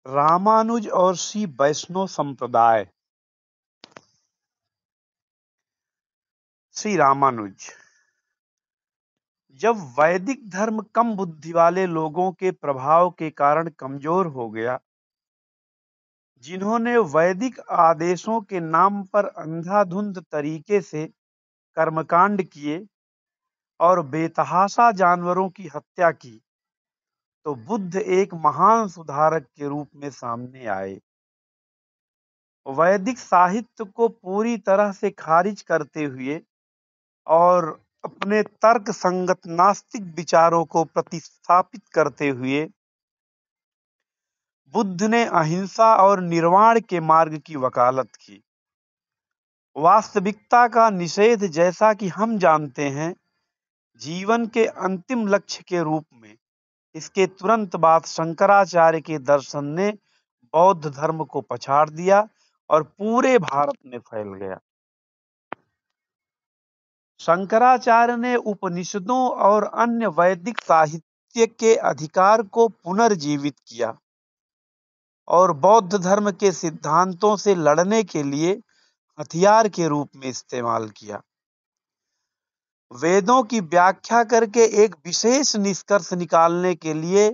रामानुज और श्री वैष्णव संप्रदाय। श्री रामानुज। जब वैदिक धर्म कम बुद्धि वाले लोगों के प्रभाव के कारण कमजोर हो गया, जिन्होंने वैदिक आदेशों के नाम पर अंधाधुंध तरीके से कर्मकांड किए और बेतहाशा जानवरों की हत्या की, तो बुद्ध एक महान सुधारक के रूप में सामने आए। वैदिक साहित्य को पूरी तरह से खारिज करते हुए और अपने तर्क संगत नास्तिक विचारों को प्रतिस्थापित करते हुए बुद्ध ने अहिंसा और निर्वाण के मार्ग की वकालत की। वास्तविकता का निषेध, जैसा कि हम जानते हैं, जीवन के अंतिम लक्ष्य के रूप में इसके तुरंत बाद शंकराचार्य के दर्शन ने बौद्ध धर्म को पछाड़ दिया और पूरे भारत में फैल गया। शंकराचार्य ने उपनिषदों और अन्य वैदिक साहित्य के अधिकार को पुनर्जीवित किया और बौद्ध धर्म के सिद्धांतों से लड़ने के लिए हथियार के रूप में इस्तेमाल किया। वेदों की व्याख्या करके एक विशेष निष्कर्ष निकालने के लिए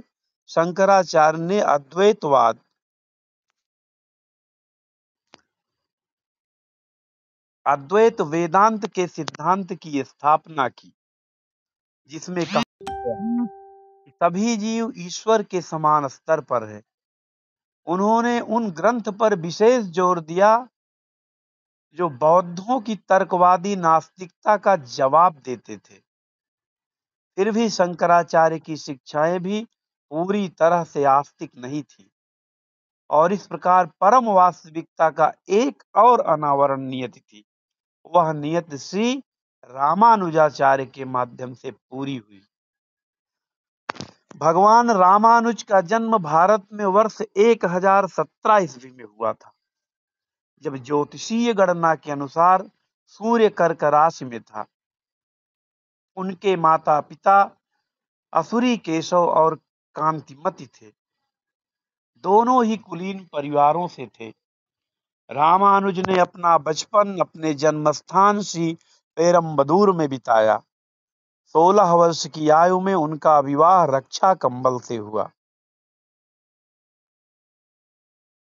शंकराचार्य ने अद्वैत वेदांत के सिद्धांत की स्थापना की, जिसमें कहा गया कि सभी जीव ईश्वर के समान स्तर पर है। उन्होंने उन ग्रंथ पर विशेष जोर दिया जो बौद्धों की तर्कवादी नास्तिकता का जवाब देते थे। फिर भी शंकराचार्य की शिक्षाएं भी पूरी तरह से आस्तिक नहीं थी और इस प्रकार परम वास्तविकता का एक और अनावरण नियति थी। वह नियत श्री रामानुजाचार्य के माध्यम से पूरी हुई। भगवान रामानुज का जन्म भारत में वर्ष 1017 ईस्वी में हुआ था, जब ज्योतिषीय गणना के अनुसार सूर्य कर्क राशि में था। उनके माता पिता असुरी केशव और कांतिमती थे। दोनों ही कुलीन परिवारों से थे। रामानुज ने अपना बचपन अपने जन्मस्थान श्री पेरम्बदूर में बिताया। 16 वर्ष की आयु में उनका विवाह रक्षा कंबल से हुआ।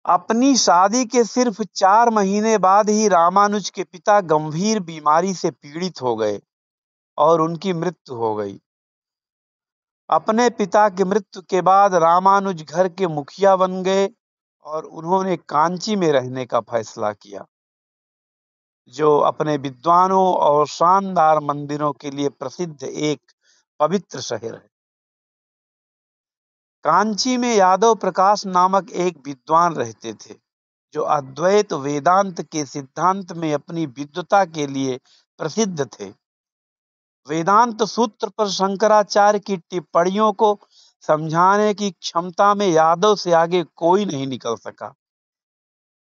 अपनी शादी के सिर्फ 4 महीने बाद ही रामानुज के पिता गंभीर बीमारी से पीड़ित हो गए और उनकी मृत्यु हो गई। अपने पिता की मृत्यु के बाद रामानुज घर के मुखिया बन गए और उन्होंने कांची में रहने का फैसला किया, जो अपने विद्वानों और शानदार मंदिरों के लिए प्रसिद्ध एक पवित्र शहर है। कांची में यादव प्रकाश नामक एक विद्वान रहते थे, जो अद्वैत वेदांत के सिद्धांत में अपनी विद्वता के लिए प्रसिद्ध थे। वेदांत सूत्र पर शंकराचार्य की टिप्पणियों को समझाने की क्षमता में यादव से आगे कोई नहीं निकल सका।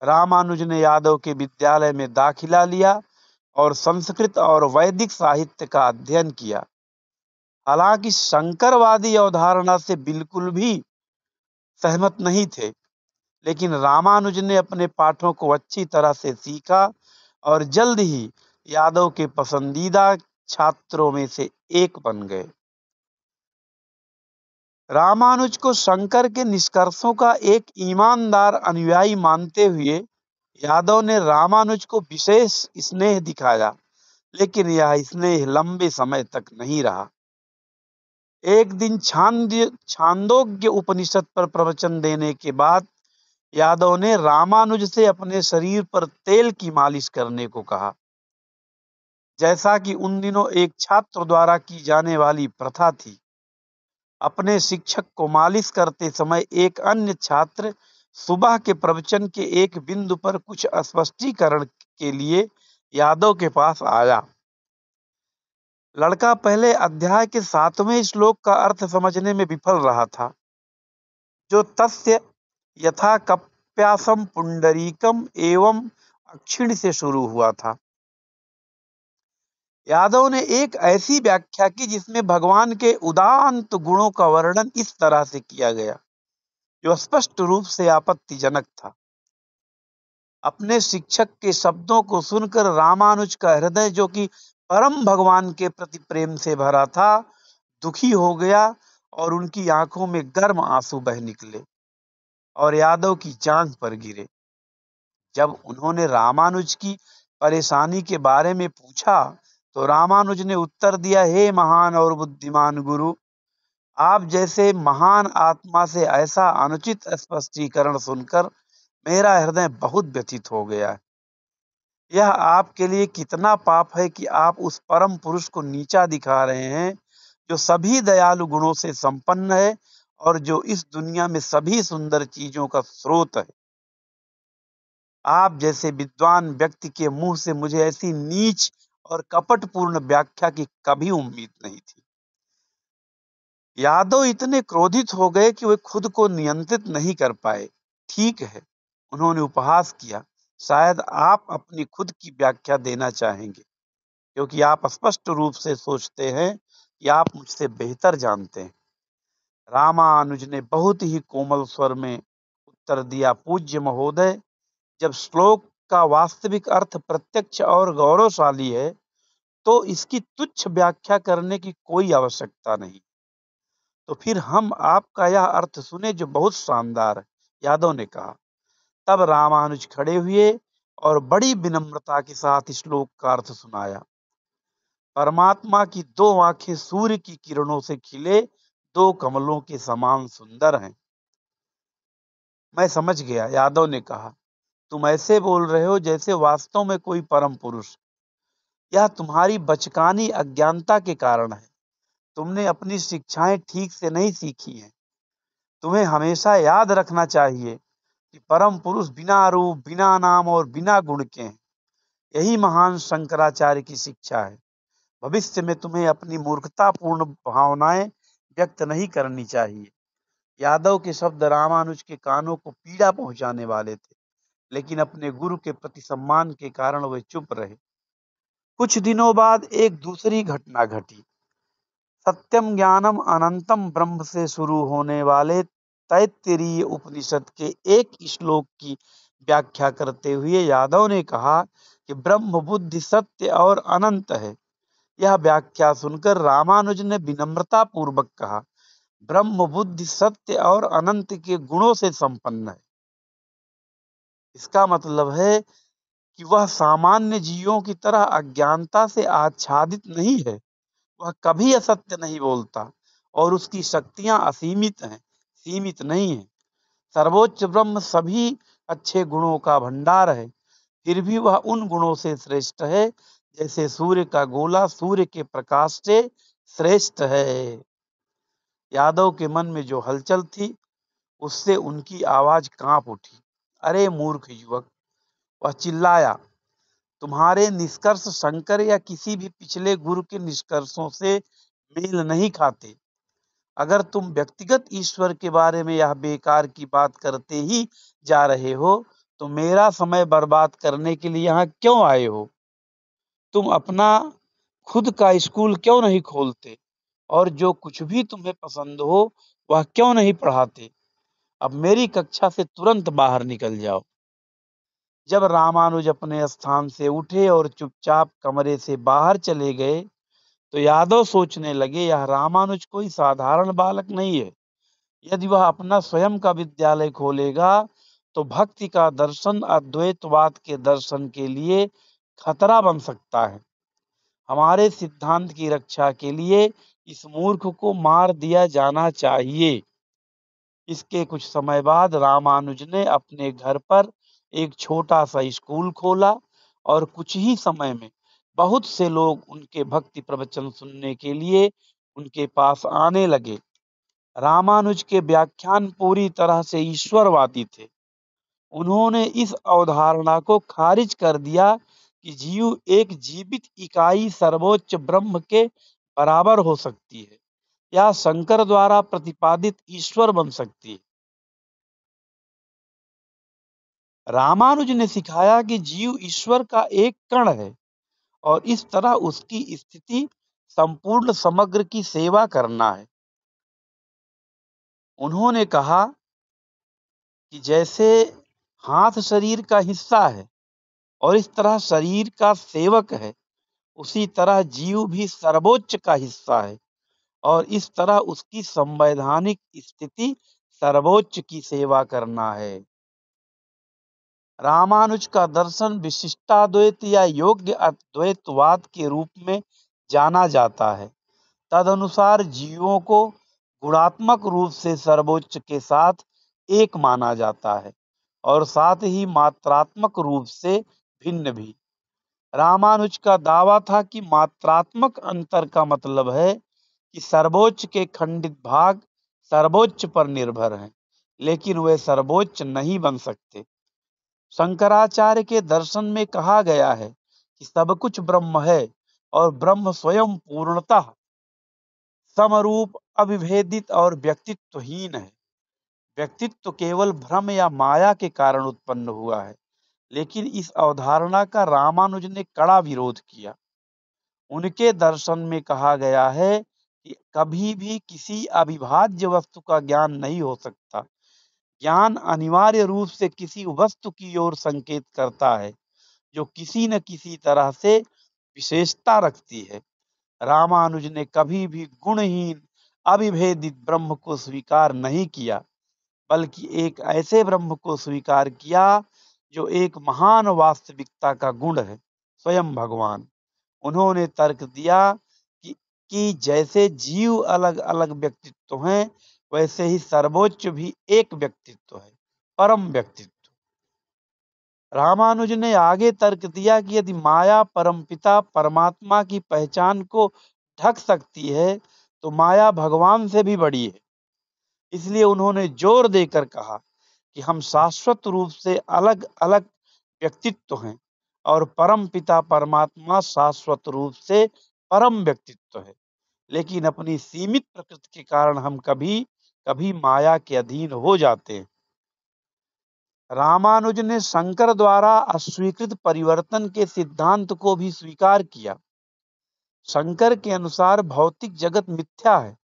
रामानुज ने यादव के विद्यालय में दाखिला लिया और संस्कृत और वैदिक साहित्य का अध्ययन किया। हालांकि शंकरवादी अवधारणा से बिल्कुल भी सहमत नहीं थे, लेकिन रामानुज ने अपने पाठों को अच्छी तरह से सीखा और जल्द ही यादव के पसंदीदा छात्रों में से एक बन गए। रामानुज को शंकर के निष्कर्षों का एक ईमानदार अनुयायी मानते हुए यादव ने रामानुज को विशेष स्नेह दिखाया, लेकिन यह स्नेह लंबे समय तक नहीं रहा। एक दिन छांदोग्य उपनिषद पर प्रवचन देने के बाद यादव ने रामानुज से अपने शरीर पर तेल की मालिश करने को कहा, जैसा कि उन दिनों एक छात्र द्वारा की जाने वाली प्रथा थी। अपने शिक्षक को मालिश करते समय एक अन्य छात्र सुबह के प्रवचन के एक बिंदु पर कुछ स्पष्टीकरण के लिए यादव के पास आया। लड़का पहले अध्याय के 7वें श्लोक का अर्थ समझने में विफल रहा था, जो तस्य यथा कप्यासम पुंडरीकम एवं अक्षिण से शुरू हुआ था। यादव ने एक ऐसी व्याख्या की जिसमें भगवान के उदात्त गुणों का वर्णन इस तरह से किया गया: जो स्पष्ट रूप से आपत्तिजनक था। अपने शिक्षक के शब्दों को सुनकर रामानुज का हृदय, जो कि परम भगवान के प्रति प्रेम से भरा था, दुखी हो गया और उनकी आंखों में गर्म आंसू बह निकले और यादव की जांघ पर गिरे। जब उन्होंने रामानुज की परेशानी के बारे में पूछा, तो रामानुज ने उत्तर दिया, हे महान और बुद्धिमान गुरु, आप जैसे महान आत्मा से ऐसा अनुचित स्पष्टीकरण सुनकर मेरा हृदय बहुत व्यथित हो गया है। यह आपके लिए कितना पाप है कि आप उस परम पुरुष को नीचा दिखा रहे हैं, जो सभी दयालु गुणों से संपन्न है और जो इस दुनिया में सभी सुंदर चीजों का स्रोत है। आप जैसे विद्वान व्यक्ति के मुंह से मुझे ऐसी नीच और कपटपूर्ण व्याख्या की कभी उम्मीद नहीं थी। यादव इतने क्रोधित हो गए कि वे खुद को नियंत्रित नहीं कर पाए। ठीक है, उन्होंने उपहास किया, शायद आप अपनी खुद की व्याख्या देना चाहेंगे, क्योंकि आप स्पष्ट रूप से सोचते हैं कि आप मुझसे बेहतर जानते हैं। रामानुज ने बहुत ही कोमल स्वर में उत्तर दिया, पूज्य महोदय, जब श्लोक का वास्तविक अर्थ प्रत्यक्ष और गौरवशाली है, तो इसकी तुच्छ व्याख्या करने की कोई आवश्यकता नहीं। तो फिर हम आपका यह अर्थ सुने जो बहुत शानदार है, यादव ने कहा। तब रामानुज खड़े हुए और बड़ी विनम्रता के साथ श्लोक का अर्थ सुनाया। परमात्मा की दो आंखें सूर्य की किरणों से खिले दो कमलों के समान सुंदर हैं। मैं समझ गया, यादव ने कहा। तुम ऐसे बोल रहे हो जैसे वास्तव में कोई परम पुरुष। यह तुम्हारी बचकानी अज्ञानता के कारण है। तुमने अपनी शिक्षाएं ठीक से नहीं सीखी हैं। तुम्हें हमेशा याद रखना चाहिए कि परम पुरुष बिना रूप, बिना नाम और बिना गुण के हैं। यही महान शंकराचार्य की शिक्षा है। भविष्य में तुम्हें अपनी मूर्खतापूर्ण भावनाएं व्यक्त नहीं करनी चाहिए। यादव के शब्द रामानुज के कानों को पीड़ा पहुंचाने वाले थे, लेकिन अपने गुरु के प्रति सम्मान के कारण वे चुप रहे। कुछ दिनों बाद एक दूसरी घटना घटी। सत्यम ज्ञानम अनंतम ब्रह्म से शुरू होने वाले तैत्तिरीय उपनिषद के एक श्लोक की व्याख्या करते हुए यादव ने कहा कि ब्रह्म बुद्धि सत्य और अनंत है। यह व्याख्या सुनकर रामानुज ने विनम्रता पूर्वक कहा, ब्रह्म बुद्धि सत्य और अनंत के गुणों से संपन्न है। इसका मतलब है कि वह सामान्य जीवों की तरह अज्ञानता से आच्छादित नहीं है। वह कभी असत्य नहीं बोलता और उसकी शक्तियां असीमित हैं, सीमित नहीं है। सर्वोच्च ब्रह्म सभी अच्छे गुणों का भंडार है, फिर भी वह उन गुणों से श्रेष्ठ है जैसे सूर्य का गोला सूर्य के प्रकाश से श्रेष्ठ है। यादव के मन में जो हलचल थी, उससे उनकी आवाज कांप उठी। अरे मूर्ख युवक, वह चिल्लाया, तुम्हारे निष्कर्ष शंकर या किसी भी पिछले गुरु के निष्कर्षों से मेल नहीं खाते। अगर तुम व्यक्तिगत ईश्वर के बारे में यह बेकार की बात करते ही जा रहे हो, तो मेरा समय बर्बाद करने के लिए यहाँ क्यों आए हो? तुम अपना खुद का स्कूल क्यों नहीं खोलते और जो कुछ भी तुम्हें पसंद हो वह क्यों नहीं पढ़ाते? अब मेरी कक्षा से तुरंत बाहर निकल जाओ। जब रामानुज अपने स्थान से उठे और चुपचाप कमरे से बाहर चले गए, तो यादव सोचने लगे, यह रामानुज कोई साधारण बालक नहीं है। यदि वह अपना स्वयं का विद्यालय खोलेगा, तो भक्ति का दर्शन अद्वैतवाद के दर्शन के लिए खतरा बन सकता है। हमारे सिद्धांत की रक्षा के लिए इस मूर्ख को मार दिया जाना चाहिए। इसके कुछ समय बाद रामानुज ने अपने घर पर एक छोटा सा स्कूल खोला और कुछ ही समय में बहुत से लोग उनके भक्ति प्रवचन सुनने के लिए उनके पास आने लगे। रामानुज के व्याख्यान पूरी तरह से ईश्वरवादी थे। उन्होंने इस अवधारणा को खारिज कर दिया कि जीव एक जीवित इकाई सर्वोच्च ब्रह्म के बराबर हो सकती है या शंकर द्वारा प्रतिपादित ईश्वर बन सकती है। रामानुज ने सिखाया कि जीव ईश्वर का एक कण है और इस तरह उसकी स्थिति संपूर्ण समग्र की सेवा करना है। उन्होंने कहा, कि जैसे हाथ शरीर का हिस्सा है और इस तरह शरीर का सेवक है, उसी तरह जीव भी सर्वोच्च का हिस्सा है और इस तरह उसकी संवैधानिक स्थिति सर्वोच्च की सेवा करना है। रामानुज का दर्शन विशिष्टाद्वैत या योग्य अद्वैतवाद के रूप में जाना जाता है। तदनुसार जीवों को गुणात्मक रूप से सर्वोच्च के साथ एक माना जाता है और साथ ही मात्रात्मक रूप से भिन्न भी। रामानुज का दावा था कि मात्रात्मक अंतर का मतलब है कि सर्वोच्च के खंडित भाग सर्वोच्च पर निर्भर हैं, लेकिन वे सर्वोच्च नहीं बन सकते। शंकराचार्य के दर्शन में कहा गया है कि सब कुछ ब्रह्म है और ब्रह्म स्वयं पूर्णतः समरूप, अविभेदित और व्यक्तित्वहीन है। व्यक्तित्व केवल भ्रम या माया के कारण उत्पन्न हुआ है, लेकिन इस अवधारणा का रामानुज ने कड़ा विरोध किया। उनके दर्शन में कहा गया है कि कभी भी किसी अविभाज्य वस्तु का ज्ञान नहीं हो सकता। ज्ञान अनिवार्य रूप से किसी वस्तु की ओर संकेत करता है जो किसी न किसी तरह से विशेषता रखती है। रामानुज ने कभी भी गुणहीन अविभेदित ब्रह्म को स्वीकार नहीं किया, बल्कि एक ऐसे ब्रह्म को स्वीकार किया जो एक महान वास्तविकता का गुण है, स्वयं भगवान। उन्होंने तर्क दिया कि जैसे जीव अलग अलग व्यक्तित्व हैं, वैसे ही सर्वोच्च भी एक व्यक्तित्व है, परम व्यक्तित्व। रामानुज ने आगे तर्क दिया कि यदि माया परमपिता परमात्मा की पहचान को ढक सकती है, तो माया भगवान से भी बड़ी है। इसलिए उन्होंने जोर देकर कहा कि हम शाश्वत रूप से अलग अलग व्यक्तित्व हैं और परम पिता परमात्मा शाश्वत रूप से परम व्यक्तित्व है, लेकिन अपनी सीमित प्रकृति के कारण हम कभी कभी माया के अधीन हो जाते हैं। रामानुज ने शंकर द्वारा अस्वीकृत परिवर्तन के सिद्धांत को भी स्वीकार किया। शंकर के अनुसार भौतिक जगत मिथ्या है,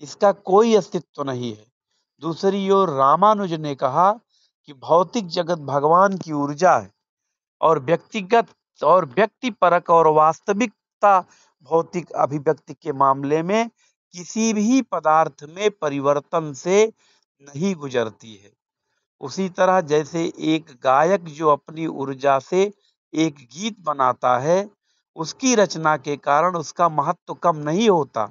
इसका कोई अस्तित्व नहीं है। दूसरी ओर रामानुज ने कहा कि भौतिक जगत भगवान की ऊर्जा है और व्यक्तिगत और व्यक्तिपरक और वास्तविकता भौतिक अभिव्यक्ति के मामले में किसी भी पदार्थ में परिवर्तन से नहीं गुजरती है। उसी तरह जैसे एक गायक जो अपनी ऊर्जा से एक गीत बनाता है, उसकी रचना के कारण उसका महत्व कम नहीं होता,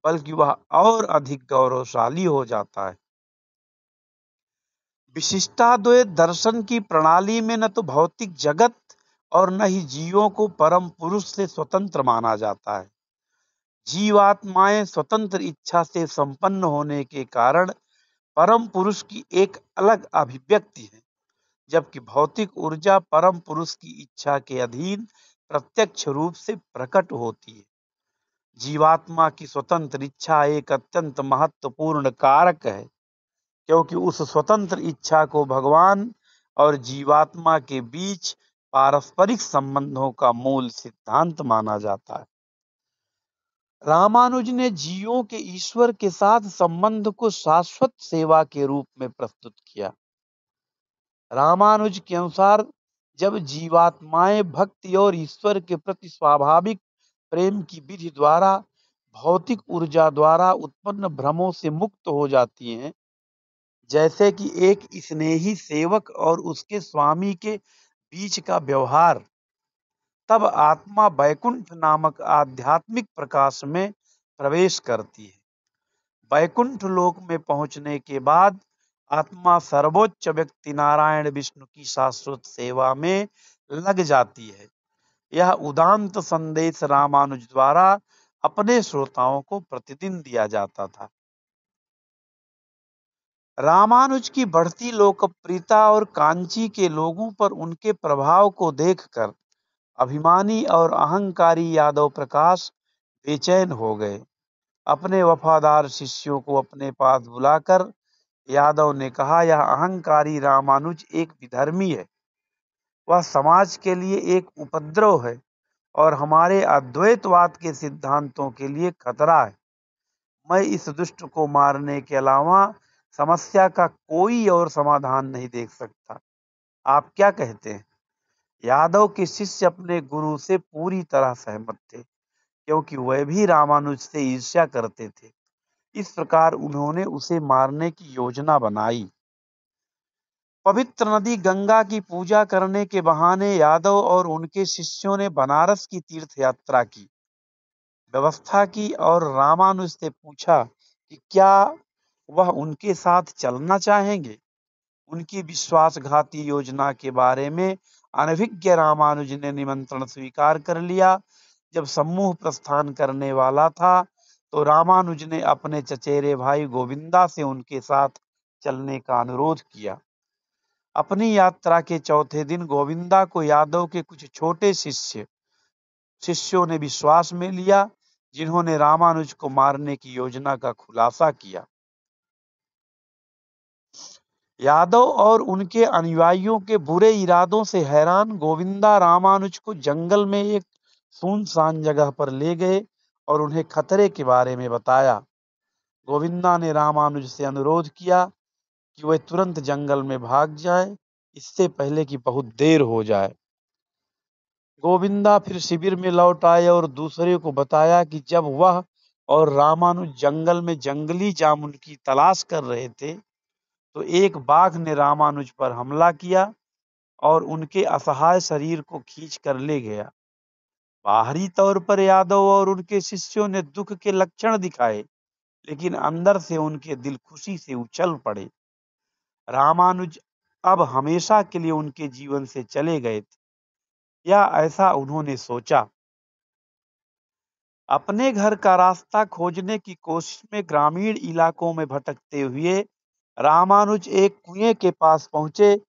बल्कि वह और अधिक गौरवशाली हो जाता है। विशिष्टाद्वैत दर्शन की प्रणाली में न तो भौतिक जगत और न ही जीवों को परम पुरुष से स्वतंत्र माना जाता है। जीवात्माएं स्वतंत्र इच्छा से संपन्न होने के कारण परम पुरुष की एक अलग अभिव्यक्ति है, जबकि भौतिक ऊर्जा परम पुरुष की इच्छा के अधीन प्रत्यक्ष रूप से प्रकट होती है। जीवात्मा की स्वतंत्र इच्छा एक अत्यंत महत्वपूर्ण कारक है, क्योंकि उस स्वतंत्र इच्छा को भगवान और जीवात्मा के बीच पारस्परिक संबंधों का मूल सिद्धांत माना जाता है। रामानुज ने जीवों के ईश्वर के साथ संबंध को शाश्वत सेवा के रूप में प्रस्तुत किया। रामानुज के अनुसार जब जीवात्माएं भक्ति और ईश्वर के प्रति स्वाभाविक प्रेम की विधि द्वारा भौतिक ऊर्जा द्वारा उत्पन्न भ्रमों से मुक्त हो जाती हैं, जैसे कि एक स्नेही सेवक और उसके स्वामी के बीच का व्यवहार, तब आत्मा वैकुंठ नामक आध्यात्मिक प्रकाश में प्रवेश करती है। वैकुंठ लोक में पहुंचने के बाद आत्मा सर्वोच्च व्यक्ति नारायण विष्णु की शाश्वत सेवा में लग जाती है। यह उदांत संदेश रामानुज द्वारा अपने श्रोताओं को प्रतिदिन दिया जाता था। रामानुज की बढ़ती लोकप्रियता और कांची के लोगों पर उनके प्रभाव को देखकर अभिमानी और अहंकारी यादव प्रकाश बेचैन हो गए। अपने वफादार शिष्यों को अपने पास बुलाकर यादव ने कहा, यह अहंकारी रामानुज एक विधर्मी है, वह समाज के लिए एक उपद्रव है और हमारे अद्वैतवाद के सिद्धांतों के लिए खतरा है। मैं इस दुष्ट को मारने के अलावा समस्या का कोई और समाधान नहीं देख सकता। आप क्या कहते हैं? यादव के शिष्य अपने गुरु से पूरी तरह सहमत थे, क्योंकि वह भी रामानुज से ईर्ष्या करते थे। इस प्रकार उन्होंने उसे मारने की योजना बनाई। पवित्र नदी गंगा की पूजा करने के बहाने यादव और उनके शिष्यों ने बनारस की तीर्थ यात्रा की व्यवस्था की और रामानुज से पूछा कि क्या वह उनके साथ चलना चाहेंगे। उनकी विश्वासघाती योजना के बारे में अनभिज्ञ रामानुज ने निमंत्रण स्वीकार कर लिया। जब समूह प्रस्थान करने वाला था तो रामानुज ने अपने चचेरे भाई गोविंदा से उनके साथ चलने का अनुरोध किया। अपनी यात्रा के चौथे दिन गोविंदा को यादव के कुछ छोटे शिष्यों ने विश्वास में लिया, जिन्होंने रामानुज को मारने की योजना का खुलासा किया। यादव और उनके अनुयायियों के बुरे इरादों से हैरान गोविंदा रामानुज को जंगल में एक सुनसान जगह पर ले गए और उन्हें खतरे के बारे में बताया। गोविंदा ने रामानुज से अनुरोध किया कि वह तुरंत जंगल में भाग जाए, इससे पहले कि बहुत देर हो जाए। गोविंदा फिर शिविर में लौट आए और दूसरे को बताया कि जब वह और रामानुज जंगल में जंगली जामुन की तलाश कर रहे थे तो एक बाघ ने रामानुज पर हमला किया और उनके असहाय शरीर को खींच कर ले गया। बाहरी तौर पर यादव और उनके शिष्यों ने दुख के लक्षण दिखाए, लेकिन अंदर से उनके दिल खुशी से उछल पड़े। रामानुज अब हमेशा के लिए उनके जीवन से चले गए थे, या ऐसा उन्होंने सोचा। अपने घर का रास्ता खोजने की कोशिश में ग्रामीण इलाकों में भटकते हुए रामानुज एक कुएं के पास पहुंचे,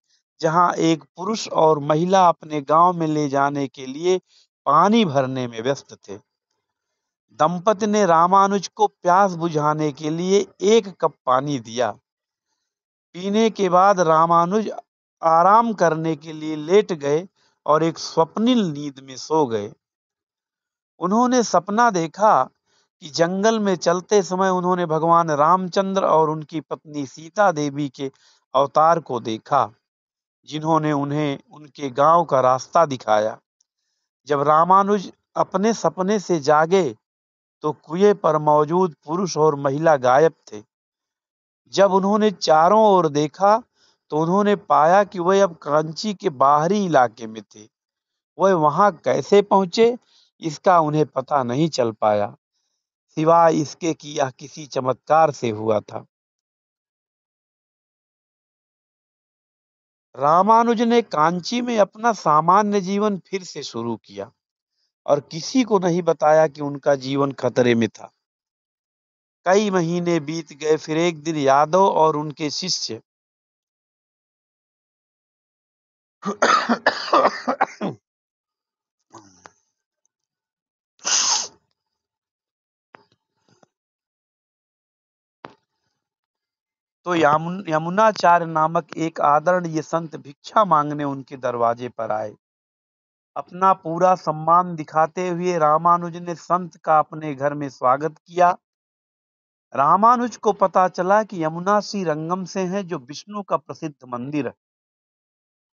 जहां एक पुरुष और महिला अपने गांव में ले जाने के लिए पानी भरने में व्यस्त थे। दंपति ने रामानुज को प्यास बुझाने के लिए 1 कप पानी दिया। पीने के बाद रामानुज आराम करने के लिए लेट गए और एक स्वप्निल नींद में सो गए। उन्होंने सपना देखा कि जंगल में चलते समय उन्होंने भगवान रामचंद्र और उनकी पत्नी सीता देवी के अवतार को देखा, जिन्होंने उन्हें उनके गांव का रास्ता दिखाया। जब रामानुज अपने सपने से जागे तो कुएं पर मौजूद पुरुष और महिला गायब थे। जब उन्होंने चारों ओर देखा तो उन्होंने पाया कि वह अब कांची के बाहरी इलाके में थे। वह वहां कैसे पहुंचे, इसका उन्हें पता नहीं चल पाया, सिवाय इसके कि यह किसी चमत्कार से हुआ था। रामानुज ने कांची में अपना सामान्य जीवन फिर से शुरू किया और किसी को नहीं बताया कि उनका जीवन खतरे में था। कई महीने बीत गए, फिर एक दिन यादव और उनके शिष्य तो यमुनाचार्य नामक एक आदरणीय संत भिक्षा मांगने उनके दरवाजे पर आए। अपना पूरा सम्मान दिखाते हुए रामानुज ने संत का अपने घर में स्वागत किया। रामानुज को पता चला कि यमुना श्री रंगम से है, जो विष्णु का प्रसिद्ध मंदिर है।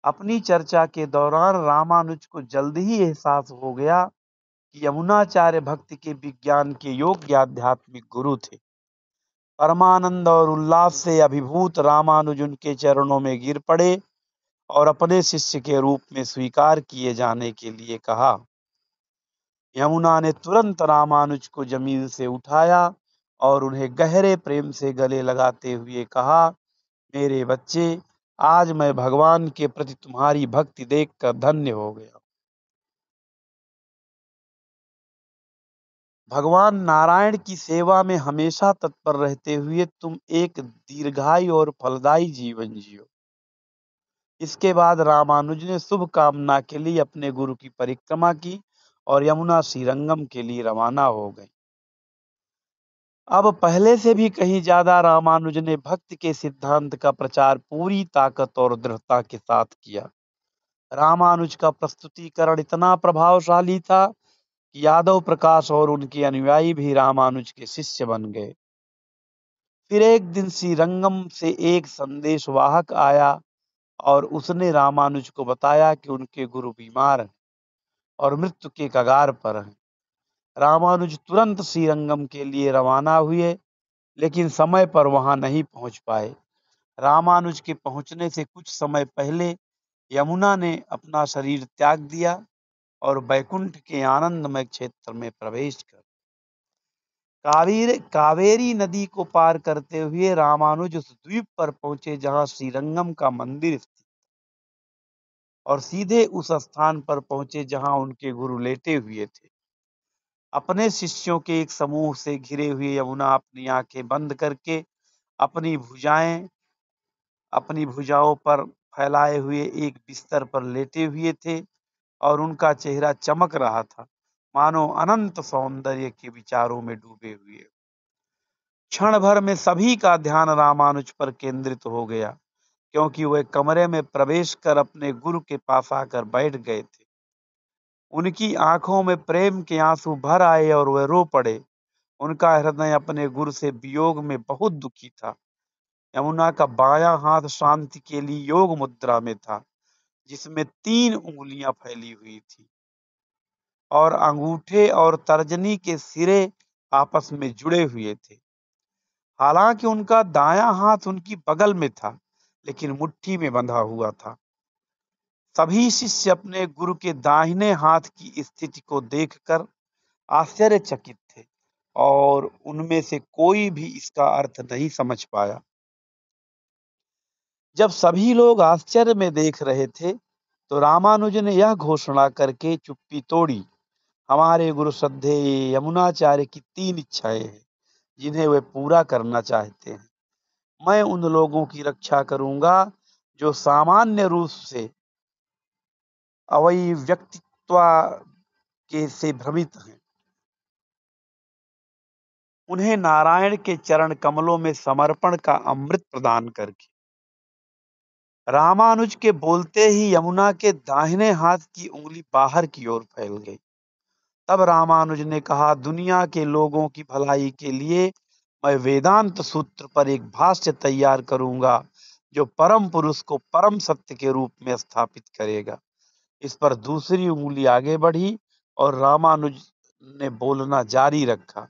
अपनी चर्चा के दौरान रामानुज को जल्द ही एहसास हो गया कि यमुनाचार्य भक्ति के विज्ञान के योग्य आध्यात्मिक गुरु थे। परमानंद और उल्लास से अभिभूत रामानुज उनके चरणों में गिर पड़े और अपने शिष्य के रूप में स्वीकार किए जाने के लिए कहा। यमुना ने तुरंत रामानुज को जमीन से उठाया और उन्हें गहरे प्रेम से गले लगाते हुए कहा, मेरे बच्चे, आज मैं भगवान के प्रति तुम्हारी भक्ति देखकर धन्य हो गया। भगवान नारायण की सेवा में हमेशा तत्पर रहते हुए तुम एक दीर्घायु और फलदायी जीवन जियो। इसके बाद रामानुज ने शुभ कामना के लिए अपने गुरु की परिक्रमा की और यमुना श्रीरंगम के लिए रवाना हो गए। अब पहले से भी कहीं ज्यादा रामानुज ने भक्ति के सिद्धांत का प्रचार पूरी ताकत और दृढ़ता के साथ किया। रामानुज का प्रस्तुतिकरण इतना प्रभावशाली था कि यादव प्रकाश और उनके अनुयायी भी रामानुज के शिष्य बन गए। फिर एक दिन श्रीरंगम से एक संदेशवाहक आया और उसने रामानुज को बताया कि उनके गुरु बीमार हैं और मृत्यु के कगार पर हैं। रामानुज तुरंत श्रीरंगम के लिए रवाना हुए, लेकिन समय पर वहां नहीं पहुंच पाए। रामानुज के पहुंचने से कुछ समय पहले यमुना ने अपना शरीर त्याग दिया और बैकुंठ के आनंदमय क्षेत्र में प्रवेश कर कावेरी नदी को पार करते हुए रामानुज उस द्वीप पर पहुंचे जहां श्रीरंगम का मंदिर स्थित, और सीधे उस स्थान पर पहुंचे जहां उनके गुरु लेटे हुए थे। अपने शिष्यों के एक समूह से घिरे हुए यमुना अपनी आंखें बंद करके अपनी भुजाएं अपनी भुजाओं पर फैलाए हुए एक बिस्तर पर लेटे हुए थे और उनका चेहरा चमक रहा था, मानो अनंत सौंदर्य के विचारों में डूबे हुए। क्षण भर में सभी का ध्यान रामानुज पर केंद्रित हो गया, क्योंकि वह कमरे में प्रवेश कर अपने गुरु के पास आकर बैठ गए थे। उनकी आंखों में प्रेम के आंसू भर आए और वह रो पड़े। उनका हृदय अपने गुरु से वियोग में बहुत दुखी था। यमुना का बायां हाथ शांति के लिए योग मुद्रा में था, जिसमें 3 उंगलियां फैली हुई थी और अंगूठे और तर्जनी के सिरे आपस में जुड़े हुए थे। हालांकि उनका दायां हाथ उनकी बगल में था, लेकिन मुट्ठी में बंधा हुआ था। सभी शिष्य अपने गुरु के दाहिने हाथ की स्थिति को देखकर आश्चर्यचकित थे और उनमें से कोई भी इसका अर्थ नहीं समझ पाया। जब सभी लोग आश्चर्य में देख रहे थे, तो रामानुज ने यह घोषणा करके चुप्पी तोड़ी, हमारे गुरु श्रद्धेय यमुनाचार्य की 3 इच्छाएं हैं, जिन्हें वे पूरा करना चाहते हैं। मैं उन लोगों की रक्षा करूंगा जो सामान्य रूप से अवैयक्तित्व के से भ्रमित हैं। उन्हें नारायण के चरण कमलों में समर्पण का अमृत प्रदान करके। रामानुज के बोलते ही यमुना के दाहिने हाथ की उंगली बाहर की ओर फैल गई। तब रामानुज ने कहा, दुनिया के लोगों की भलाई के लिए मैं वेदांत सूत्र पर एक भाष्य तैयार करूंगा, जो परम पुरुष को परम सत्य के रूप में स्थापित करेगा। इस पर दूसरी उंगली आगे बढ़ी और रामानुज ने बोलना जारी रखा,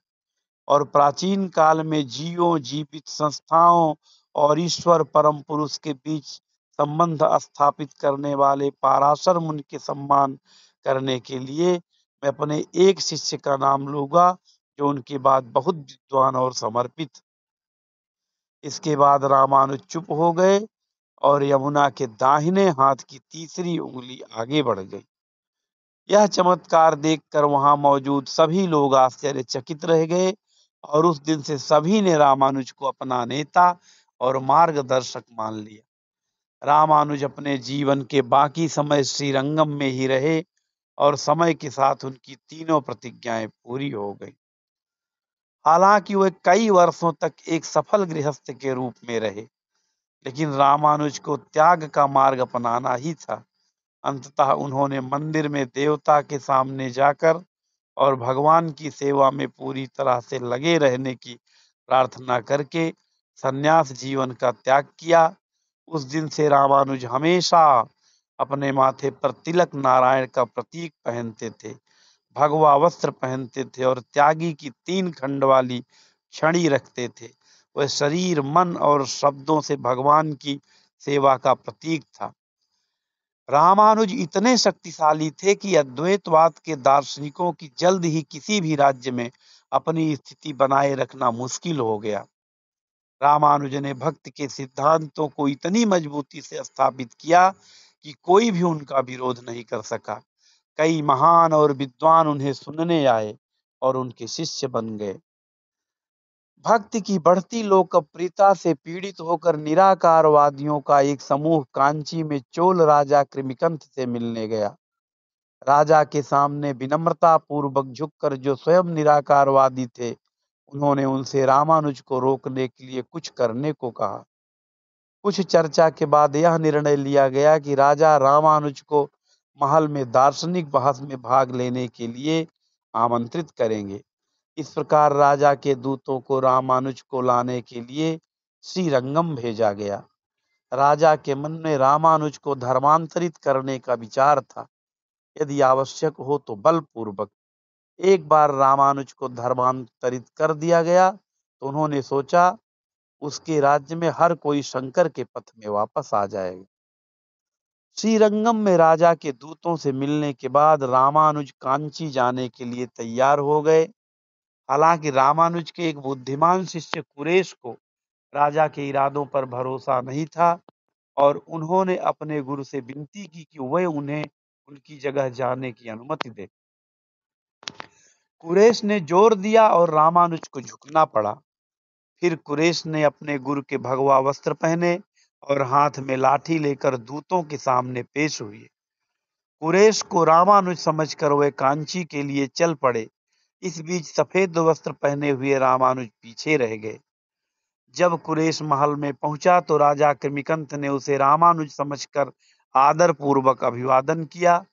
और प्राचीन काल में जीवों, जीवित संस्थाओं और ईश्वर परम पुरुष के बीच संबंध स्थापित करने वाले पाराशर मुनि के सम्मान करने के लिए मैं अपने एक शिष्य का नाम लूंगा, जो उनके बाद बहुत विद्वान और समर्पित। इसके बाद रामानुज चुप हो गए और यमुना के दाहिने हाथ की तीसरी उंगली आगे बढ़ गई। यह चमत्कार देखकर वहां मौजूद सभी लोग आश्चर्यचकित रह गए और उस दिन से सभी ने रामानुज को अपना नेता और मार्गदर्शक मान लिया। रामानुज अपने जीवन के बाकी समय श्रीरंगम में ही रहे और समय के साथ उनकी तीनों प्रतिज्ञाएं पूरी हो गई। हालांकि वे कई वर्षों तक एक सफल गृहस्थ के रूप में रहे, लेकिन रामानुज को त्याग का मार्ग अपनाना ही था। अंततः उन्होंने मंदिर में देवता के सामने जाकर और भगवान की सेवा में पूरी तरह से लगे रहने की प्रार्थना करके संन्यास जीवन का त्याग किया। उस दिन से रामानुज हमेशा अपने माथे पर तिलक नारायण का प्रतीक पहनते थे, भगवा वस्त्र पहनते थे और त्यागी की 3 खंड वाली छड़ी रखते थे। वह शरीर, मन और शब्दों से भगवान की सेवा का प्रतीक था। रामानुज इतने शक्तिशाली थे कि अद्वैतवाद के दार्शनिकों की जल्द ही किसी भी राज्य में अपनी स्थिति बनाए रखना मुश्किल हो गया। रामानुज ने भक्ति के सिद्धांतों को इतनी मजबूती से स्थापित किया कि कोई भी उनका विरोध नहीं कर सका। कई महान और विद्वान उन्हें सुनने आए और उनके शिष्य बन गए। भक्ति की बढ़ती लोकप्रियता से पीड़ित होकर निराकारवादियों का एक समूह कांची में चोल राजा कृमिकंठ से मिलने गया। राजा के सामने विनम्रता पूर्वक झुककर जो स्वयं निराकारवादी थे, उन्होंने उनसे रामानुज को रोकने के लिए कुछ करने को कहा। कुछ चर्चा के बाद यह निर्णय लिया गया कि राजा रामानुज को महल में दार्शनिक बहस में भाग लेने के लिए आमंत्रित करेंगे। इस प्रकार राजा के दूतों को रामानुज को लाने के लिए श्रीरंगम भेजा गया। राजा के मन में रामानुज को धर्मांतरित करने का विचार था, यदि आवश्यक हो तो बलपूर्वक। एक बार रामानुज को धर्मांतरित कर दिया गया तो उन्होंने सोचा उसके राज्य में हर कोई शंकर के पथ में वापस आ जाएगा। श्रीरंगम में राजा के दूतों से मिलने के बाद रामानुज कांची जाने के लिए तैयार हो गए। हालांकि रामानुज के एक बुद्धिमान शिष्य कुरेश को राजा के इरादों पर भरोसा नहीं था और उन्होंने अपने गुरु से विनती की कि वह उन्हें उनकी जगह जाने की अनुमति दे। कुरेश ने जोर दिया और रामानुज को झुकना पड़ा। फिर कुरेश ने अपने गुरु के भगवा वस्त्र पहने और हाथ में लाठी लेकर दूतों के सामने पेश हुए। कुरेश को रामानुज समझकर वे कांची के लिए चल पड़े। इस बीच सफेद वस्त्र पहने हुए रामानुज पीछे रह गए। जब कुरेश महल में पहुंचा तो राजा कृमिकंठ ने उसे रामानुज समझकर आदर पूर्वक अभिवादन किया,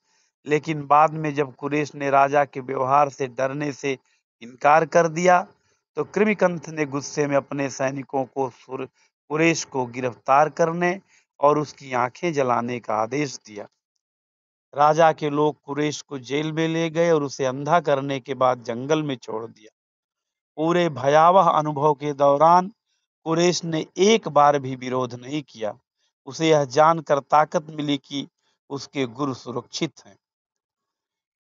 लेकिन बाद में जब कुरेश ने राजा के व्यवहार से डरने से इनकार कर दिया तो कृमिकंठ ने गुस्से में अपने सैनिकों को कुरेश को गिरफ्तार करने और उसकी आंखें जलाने का आदेश दिया। राजा के लोग कुरेश को जेल में ले गए और उसे अंधा करने के बाद जंगल में छोड़ दिया। पूरे भयावह अनुभव के दौरान कुरेश ने एक बार भी विरोध नहीं किया। उसे यह जानकर ताकत मिली कि उसके गुरु सुरक्षित हैं।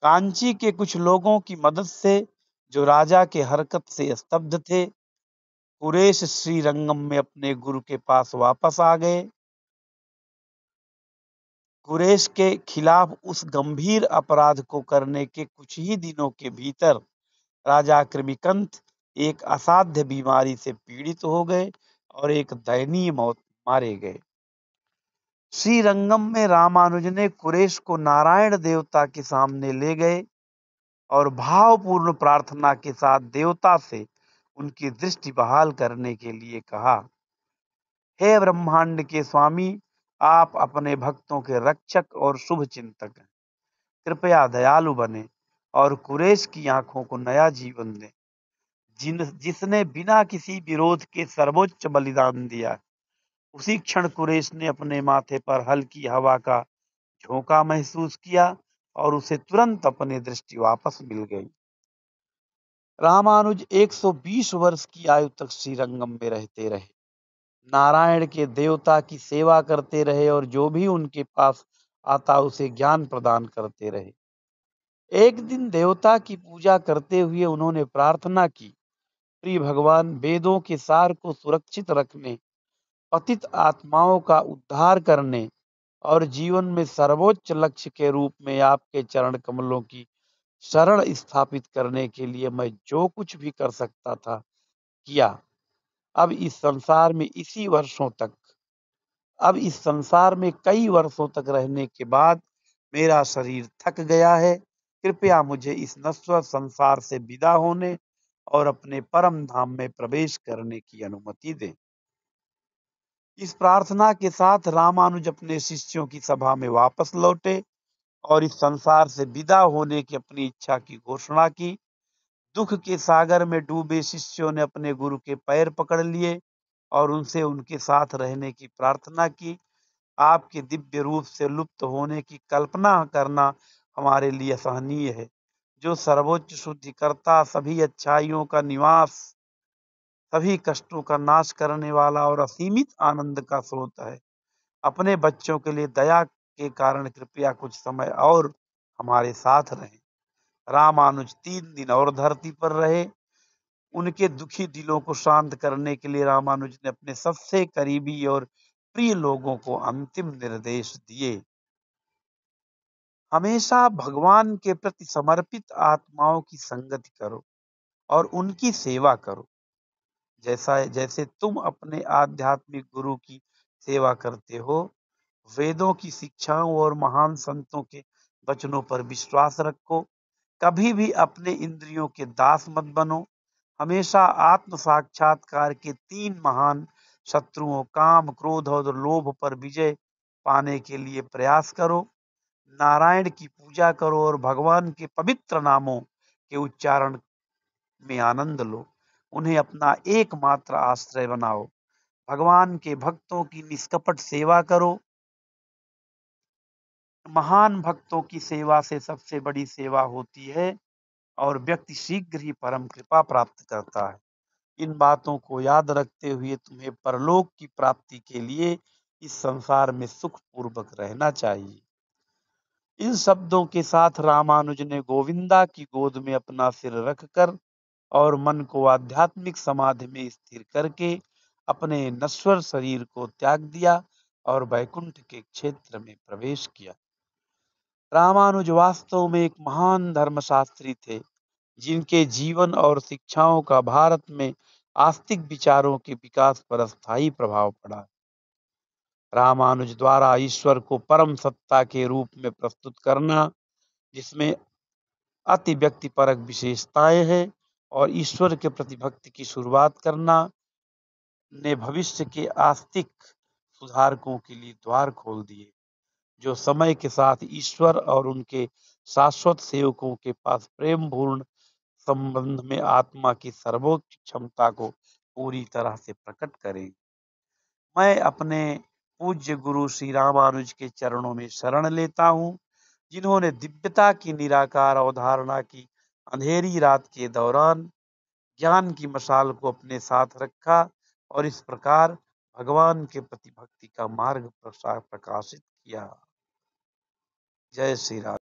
कांची के कुछ लोगों की मदद से जो राजा के हरकत से स्तब्ध थे, कुरेश श्रीरंगम में अपने गुरु के पास वापस आ गए। कुरेश के खिलाफ उस गंभीर अपराध को करने के कुछ ही दिनों के भीतर राजा कृमिकंठ एक असाध्य बीमारी से पीड़ित हो गए और एक दयनीय मौत मारे गए। श्रीरंगम में रामानुज ने कुरेश को नारायण देवता के सामने ले गए और भावपूर्ण प्रार्थना के साथ देवता से उनकी दृष्टि बहाल करने के लिए कहा, हे ब्रह्मांड के स्वामी, आप अपने भक्तों के रक्षक और शुभ चिंतक हैं। कृपया दयालु बने और कुरेश की आंखों को नया जीवन दें। जिसने बिना किसी विरोध के सर्वोच्च बलिदान दिया। उसी क्षण कुरेश ने अपने माथे पर हल्की हवा का झोंका महसूस किया और उसे तुरंत अपनी दृष्टि वापस मिल गई। रामानुज 120 वर्ष की आयु तक श्रीरंगम में रहते रहे, नारायण के देवता की सेवा करते रहे और जो भी उनके पास आता उसे ज्ञान प्रदान करते रहे। एक दिन देवता की पूजा करते हुए उन्होंने प्रार्थना की, प्रिय भगवान, वेदों के सार को सुरक्षित रखने, पतित आत्माओं का उद्धार करने और जीवन में सर्वोच्च लक्ष्य के रूप में आपके चरण कमलों की शरण स्थापित करने के लिए मैं जो कुछ भी कर सकता था किया। अब इस संसार में कई वर्षों तक रहने के बाद मेरा शरीर थक गया है। कृपया मुझे इस नश्वर संसार से विदा होने और अपने परम धाम में प्रवेश करने की अनुमति दें। इस प्रार्थना के साथ रामानुज अपने शिष्यों की सभा में वापस लौटे और इस संसार से विदा होने की अपनी इच्छा की घोषणा की। दुख के सागर में डूबे शिष्यों ने अपने गुरु के पैर पकड़ लिए और उनसे उनके साथ रहने की प्रार्थना की। आपके दिव्य रूप से लुप्त होने की कल्पना करना हमारे लिए असहनीय है, जो सर्वोच्च शुद्धिकर्ता, सभी अच्छाइयों का निवास, सभी कष्टों का नाश करने वाला और असीमित आनंद का स्रोत है। अपने बच्चों के लिए दया के कारण कृपया कुछ समय और हमारे साथ रहें। रामानुज 3 दिन और धरती पर रहे। उनके दुखी दिलों को शांत करने के लिए रामानुज ने अपने सबसे करीबी और प्रिय लोगों को अंतिम निर्देश दिए। हमेशा भगवान के प्रति समर्पित आत्माओं की संगति करो और उनकी सेवा करो, जैसे तुम अपने आध्यात्मिक गुरु की सेवा करते हो। वेदों की शिक्षाओं और महान संतों के वचनों पर विश्वास रखो। कभी भी अपने इंद्रियों के दास मत बनो। हमेशा आत्म साक्षात्कार के 3 महान शत्रुओं काम, क्रोध और लोभ पर विजय पाने के लिए प्रयास करो। नारायण की पूजा करो और भगवान के पवित्र नामों के उच्चारण में आनंद लो, उन्हें अपना एकमात्र आश्रय बनाओ। भगवान के भक्तों की निष्कपट सेवा करो। महान भक्तों की सेवा से सबसे बड़ी सेवा होती है और व्यक्ति शीघ्र ही परम कृपा प्राप्त करता है। इन बातों को याद रखते हुए तुम्हें परलोक की प्राप्ति के लिए इस संसार में सुख पूर्वक रहना चाहिए। इन शब्दों के साथ रामानुज ने गोविंदा की गोद में अपना सिर रखकर और मन को आध्यात्मिक समाधि में स्थिर करके अपने नश्वर शरीर को त्याग दिया और वैकुंठ के क्षेत्र में प्रवेश किया। रामानुज वास्तव में एक महान धर्मशास्त्री थे, जिनके जीवन और शिक्षाओं का भारत में आस्तिक विचारों के विकास पर स्थायी प्रभाव पड़ा। रामानुज द्वारा ईश्वर को परम सत्ता के रूप में प्रस्तुत करना, जिसमें अति व्यक्तिपरक विशेषताएं हैं, और ईश्वर के प्रति भक्ति की शुरुआत करना ने भविष्य के आस्तिक सुधारकों के लिए द्वार खोल दिए, जो समय के साथ ईश्वर और उनके शाश्वत सेवकों के पास प्रेम पूर्ण संबंध में आत्मा की सर्वोच्च क्षमता को पूरी तरह से प्रकट करें। मैं अपने पूज्य गुरु श्री रामानुज के चरणों में शरण लेता हूँ, जिन्होंने दिव्यता की निराकार अवधारणा की अंधेरी रात के दौरान ज्ञान की मशाल को अपने साथ रखा और इस प्रकार भगवान के प्रति भक्ति का मार्ग प्रकाशित किया। जय श्री राम।